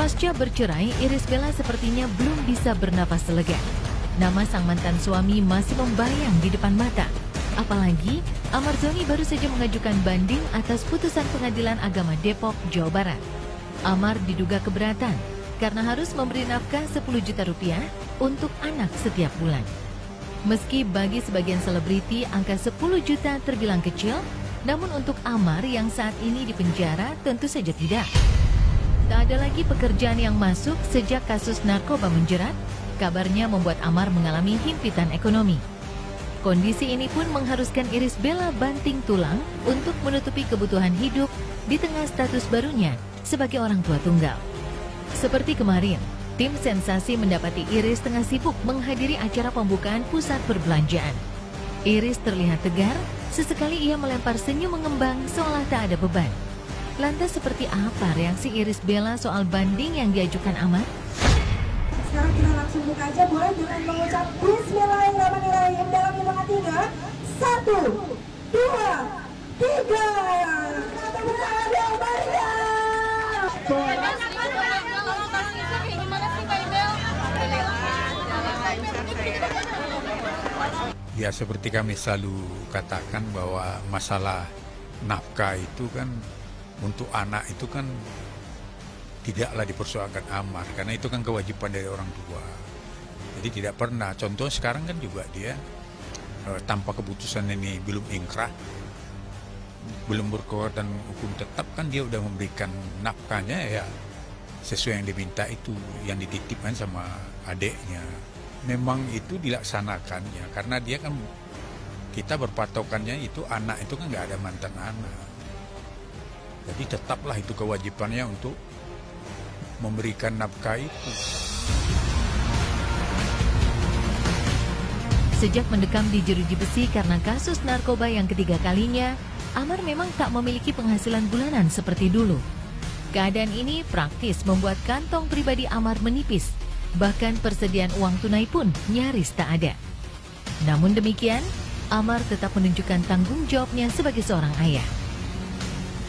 Pasca bercerai, Irish Bella sepertinya belum bisa bernafas lega. Nama sang mantan suami masih membayang di depan mata. Apalagi, Amar Zoni baru saja mengajukan banding atas putusan Pengadilan Agama Depok, Jawa Barat. Amar diduga keberatan karena harus memberi nafkah 10 juta rupiah untuk anak setiap bulan. Meski bagi sebagian selebriti angka 10 juta terbilang kecil, namun untuk Amar yang saat ini di penjara tentu saja tidak. Tak ada lagi pekerjaan yang masuk sejak kasus narkoba menjerat, kabarnya membuat Amar mengalami himpitan ekonomi. Kondisi ini pun mengharuskan Irish Bella banting tulang untuk menutupi kebutuhan hidup di tengah status barunya sebagai orang tua tunggal. Seperti kemarin, tim sensasi mendapati Irish tengah sibuk menghadiri acara pembukaan pusat perbelanjaan. Irish terlihat tegar, sesekali ia melempar senyum mengembang seolah tak ada beban. Lantas seperti apa reaksi Irish Bella soal banding yang diajukan Amar? Sekarang kita langsung buka aja, boleh dengan mengucap Bismillahirrahmanirrahim dalam hitungan 3, 1, 2, 3. Kita buka yang meriah. Ya, seperti kami selalu katakan bahwa masalah nafkah itu kan untuk anak itu kan tidaklah dipersoalkan Amar, karena itu kan kewajiban dari orang tua. Jadi tidak pernah, contoh sekarang kan juga dia tanpa keputusan ini belum ingkrah, belum berkekuatan hukum tetap, kan dia udah memberikan nafkahnya ya sesuai yang diminta itu, yang dititipkan sama adiknya. Memang itu dilaksanakannya karena dia kan, kita berpatokannya itu anak itu kan nggak ada mantan anak, jadi tetaplah itu kewajibannya untuk memberikan nafkah itu. Sejak mendekam di jeruji besi karena kasus narkoba yang ketiga kalinya, Amar memang tak memiliki penghasilan bulanan seperti dulu. Keadaan ini praktis membuat kantong pribadi Amar menipis. Bahkan persediaan uang tunai pun nyaris tak ada. Namun demikian, Amar tetap menunjukkan tanggung jawabnya sebagai seorang ayah.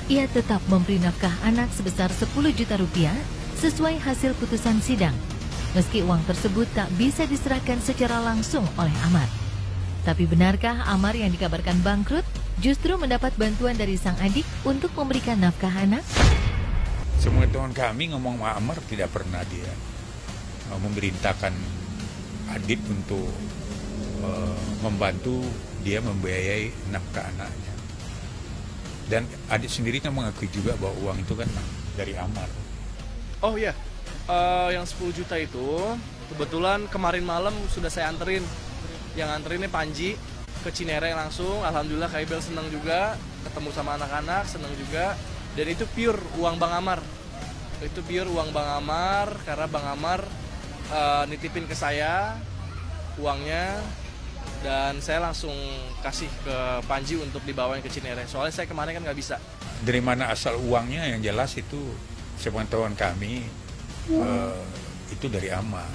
Ia tetap memberi nafkah anak sebesar 10 juta rupiah sesuai hasil putusan sidang. Meski uang tersebut tak bisa diserahkan secara langsung oleh Amar. Tapi benarkah Amar yang dikabarkan bangkrut justru mendapat bantuan dari sang adik untuk memberikan nafkah anak? Semua teman kami ngomong sama Amar tidak pernah dia memerintahkan adik untuk membantu dia membiayai nafkah anaknya. Dan adik sendiri kan mengakui juga bahwa uang itu kan dari Amar. Oh iya, yang 10 juta itu kebetulan kemarin malam sudah saya anterin. Yang anterinnya Panji ke Cinere langsung. Alhamdulillah Kak Ibel senang juga, ketemu sama anak-anak senang juga. Dan itu pure uang Bang Amar. Itu pure uang Bang Amar karena Bang Amar nitipin ke saya uangnya, dan saya langsung kasih ke Panji untuk dibawain ke Cinere. Soalnya saya kemarin kan nggak bisa. Dari mana asal uangnya yang jelas itu sepengetahuan kami itu dari Amar.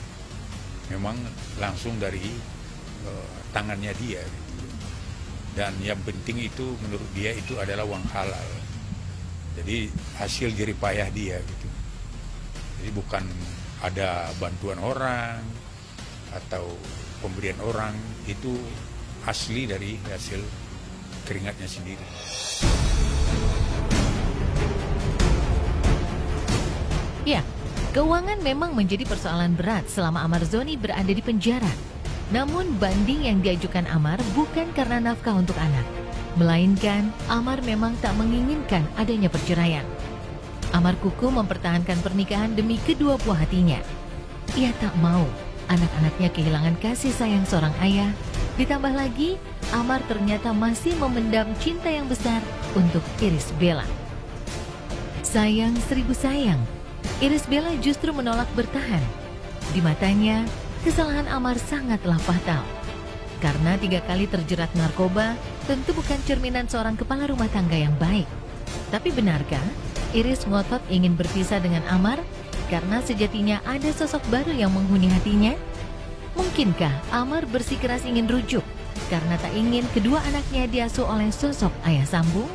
Memang langsung dari tangannya dia. Dan yang penting itu menurut dia itu adalah uang halal. Jadi hasil jerih payah dia gitu. Jadi bukan ada bantuan orang atau pemberian orang, itu asli dari hasil keringatnya sendiri. Ya, keuangan memang menjadi persoalan berat selama Amar Zoni berada di penjara. Namun banding yang diajukan Amar bukan karena nafkah untuk anak, melainkan Amar memang tak menginginkan adanya perceraian. Amar kukuh mempertahankan pernikahan demi kedua buah hatinya. Ia tak mau anak-anaknya kehilangan kasih sayang seorang ayah. Ditambah lagi, Amar ternyata masih memendam cinta yang besar untuk Irish Bella. Sayang seribu sayang, Irish Bella justru menolak bertahan. Di matanya, kesalahan Amar sangatlah fatal. Karena 3 kali terjerat narkoba, tentu bukan cerminan seorang kepala rumah tangga yang baik. Tapi benarkah Irish ngotot ingin berpisah dengan Amar karena sejatinya ada sosok baru yang menghuni hatinya? Mungkinkah Amar bersikeras ingin rujuk karena tak ingin kedua anaknya diasuh oleh sosok ayah sambung?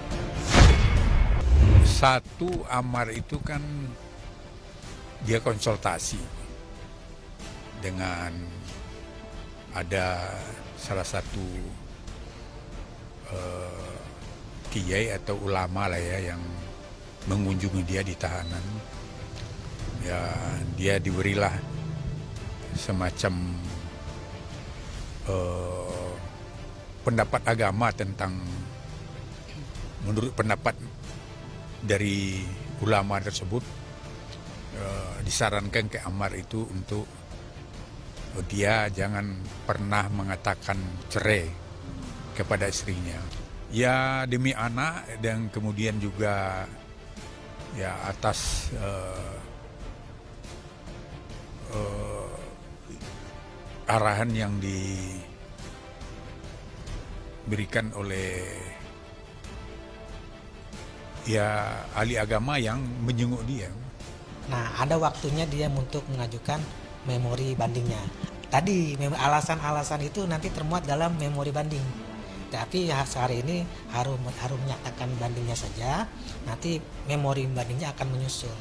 Satu, Amar itu kan dia konsultasi dengan ada salah satu kiai atau ulama lah ya yang mengunjungi dia di tahanan. Ya, dia diberilah semacam pendapat agama tentang, menurut pendapat dari ulama tersebut, disarankan ke Ammar itu untuk dia jangan pernah mengatakan cerai kepada istrinya. Ya demi anak, dan kemudian juga ya atas arahan yang diberikan oleh ya ahli agama yang menjenguk dia. Nah, ada waktunya dia untuk mengajukan memori bandingnya. Tadi alasan-alasan itu nanti termuat dalam memori banding. Tapi hari ini harus menyatakan bandingnya saja. Nanti memori bandingnya akan menyusul.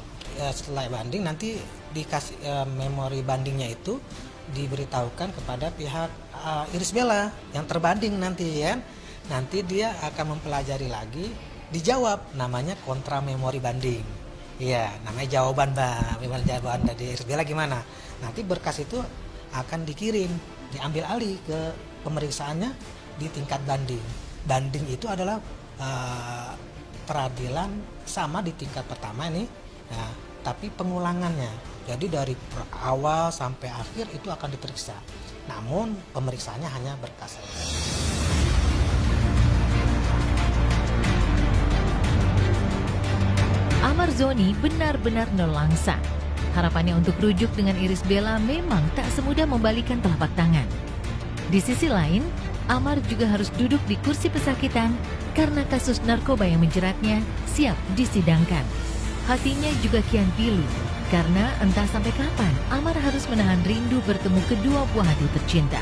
Setelah banding nanti dikasih memori bandingnya itu diberitahukan kepada pihak Irish Bella yang terbanding nanti ya. Nanti dia akan mempelajari lagi, dijawab, namanya kontra memori banding. Iya, namanya jawaban dari Irish Bella gimana. Nanti berkas itu akan dikirim, diambil alih ke pemeriksaannya di tingkat banding. Banding itu adalah peradilan sama di tingkat pertama ini, nah, tapi pengulangannya. Jadi dari awal sampai akhir itu akan diperiksa. Namun pemeriksaannya hanya berkas. Ammar Zoni benar-benar nelangsa. Harapannya untuk rujuk dengan Irish Bella memang tak semudah membalikan telapak tangan. Di sisi lain, Ammar juga harus duduk di kursi pesakitan karena kasus narkoba yang menjeratnya siap disidangkan. Hatinya juga kian pilu karena entah sampai kapan Ammar harus menahan rindu bertemu kedua buah hati tercinta.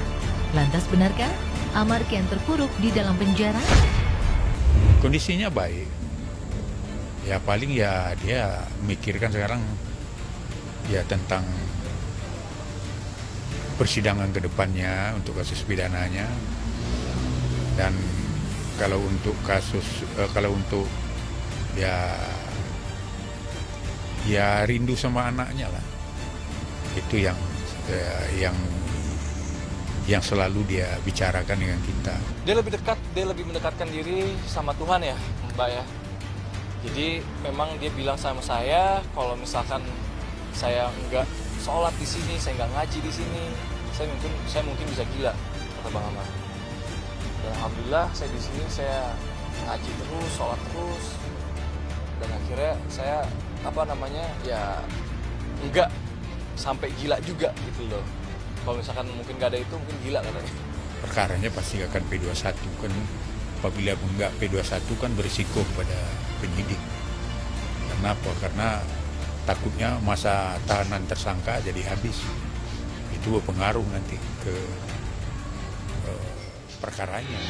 Lantas benarkah Ammar kian terpuruk di dalam penjara? Kondisinya baik. Ya paling ya dia mikirkan sekarang ya tentang persidangan ke depannya untuk kasus pidananya. Dan kalau untuk kasus ya rindu sama anaknya lah. Itu yang selalu dia bicarakan dengan kita. Dia lebih mendekatkan diri sama Tuhan ya, Mbak ya. Jadi memang dia bilang sama saya kalau misalkan saya nggak sholat di sini, saya nggak ngaji di sini, saya mungkin bisa gila, kata Bang Ammar. Dan alhamdulillah saya di sini, saya ngaji terus, sholat terus, dan akhirnya saya ya nggak sampai gila juga gitu loh. Kalau misalkan mungkin nggak ada itu, mungkin gila katanya. Perkaranya pasti akan P21 kan. Apabila enggak P21 kan berisiko pada penyidik. Kenapa? Karena takutnya masa tahanan tersangka jadi habis. Itu berpengaruh nanti ke perkaranya.